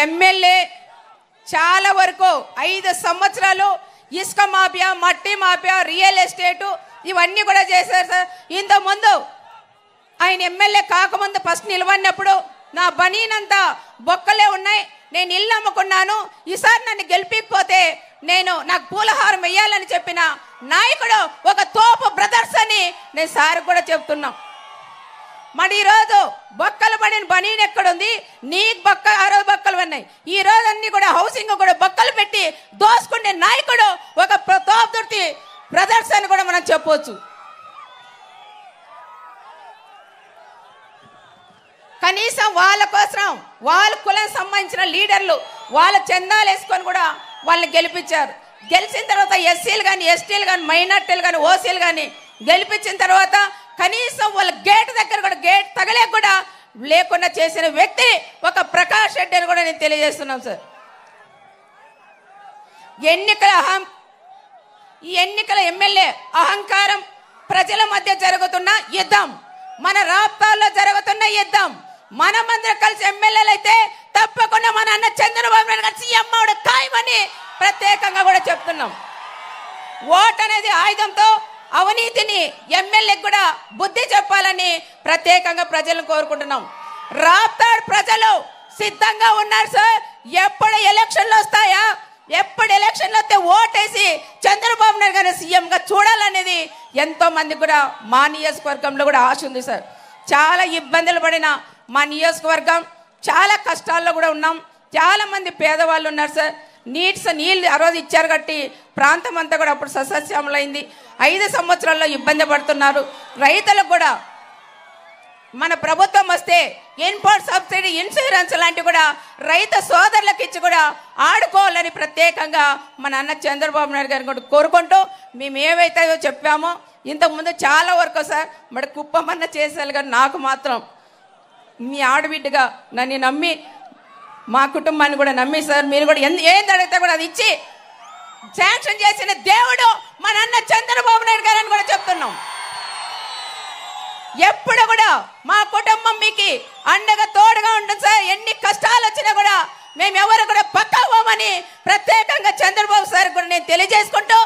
MLA చాలా వరకు 5 సంవత్సరాలు ఇసుక మాఫియా, మట్టి మాఫియా, రియల్ ఎస్టేటు ఇవన్నీ కూడా చేశారు సార్. ఇంతకుముందు ఆయన ఎమ్మెల్యే కాకముందు ఫస్ట్ నిలబడినప్పుడు నా బనీనంతా బొక్కలే ఉన్నాయి, నేను ఇల్లు అమ్ముకున్నాను, ఈసారి నన్ను గెలిపికపోతే నాకు పూలహారం వేయాలని చెప్పిన నాయకుడు ఒక తోపు బ్రదర్స్ అని నేను సార్ కూడా చెప్తున్నాం. మరి ఈరోజు బొక్కలు పడిన బనీన్ ఎక్కడుంది? నీ బొక్క ఆ రోజు బొక్కలు ఉన్నాయి, ఈ రోజు అన్ని కూడా హౌసింగ్ కూడా బొక్కలు పెట్టి దోసుకునే నాయకుడు ఒక తోపు బ్రదర్స్ అని కూడా మనం చెప్పవచ్చు. కనీసం వాళ్ళ కోసం వాళ్ళ కులానికి సంబంధించిన లీడర్లు వాళ్ళ చందాలు వేసుకొని కూడా వాళ్ళని గెలిపించారు. గెలిచిన తర్వాత ఎస్సీలు కానీ, ఎస్టీలు కానీ, మైనార్టీలు కానీ, ఓసీలు కానీ గెలిపించిన తర్వాత కనీసం వాళ్ళ గేట్ దగ్గర కూడా గేట్ తగలే కూడా లేకుండా చేసిన వ్యక్తి ఒక ప్రకాష్ రెడ్డి అని కూడా నేను తెలియజేస్తున్నాను సార్. ఈ ఎన్నికల ఎమ్మెల్యే అహంకారం, ప్రజల మధ్య జరుగుతున్న యుద్ధం, మన రాష్ట్రాల్లో జరుగుతున్న యుద్ధం, మనమందరం కలిసి ఎమ్మెల్యేలు అయితే తప్పకుండా మన అన్న చంద్రబాబు నాయుడు గారు సీఎం అవడం ఖాయమని ప్రత్యేకంగా కూడా చెప్తున్నాం. ఓట్ అనేది ఆయుధంతో అవినీతిని ఎమ్మెల్యేకి కూడా బుద్ధి చెప్పాలని ప్రత్యేకంగా ప్రజలను కోరుకుంటున్నాం. రాప్తాడు ప్రజలు సిద్ధంగా ఉన్నారు సార్. ఎప్పుడు ఎలక్షన్లు వస్తాయా, ఎప్పుడు ఎలక్షన్లు వస్తే ఓటేసి చంద్రబాబు నాయుడు గారిని సీఎంగా చూడాలనేది ఎంతో మంది కూడా మా నియోజకవర్గంలో కూడా ఆశ ఉంది సార్. చాలా ఇబ్బందులు పడిన మా నియోజకవర్గం, చాలా కష్టాల్లో కూడా ఉన్నాం. చాలా మంది పేదవాళ్ళు ఉన్నారు సార్. నీళ్ళు ఆ రోజు ఇచ్చారు కట్టి ప్రాంతం అంతా కూడా అప్పుడు సస్యశ్యామలైంది. 5 సంవత్సరాల్లో ఇబ్బంది పడుతున్నారు. రైతులకు కూడా మన ప్రభుత్వం వస్తే ఇన్పుట్ సబ్సిడీ, ఇన్సూరెన్స్ లాంటివి కూడా రైతు సోదరులకు ఇచ్చి కూడా ఆడుకోవాలని ప్రత్యేకంగా మన అన్న చంద్రబాబు నాయుడు గారిని కూడా కోరుకుంటూ మేము ఏవైతే చెప్పామో ఇంతకుముందు చాలా వరకు సార్ మరి కుప్పమన్న చేసేయాలి. కానీ నాకు మాత్రం మీ ఆడబిడ్డగా నన్ను నమ్మి, మా కుటుంబాన్ని కూడా నమ్మి సార్ మీరు కూడా ఏది అడిగితే కూడా అది ఇచ్చి శాంక్షన్ చేసిన దేవుడు మన అన్న చంద్రబాబు నాయుడు గారు అని కూడా చెప్తున్నాం. ఎప్పుడు కూడా మా కుటుంబం మీకు అండగా తోడుగా ఉంటుంది సార్. ఎన్ని కష్టాలు వచ్చినా కూడా మేము ఎవరు కూడా పక్కా పోమని ప్రత్యేకంగా చంద్రబాబు సార్ కూడా నేను తెలియజేసుకుంటూ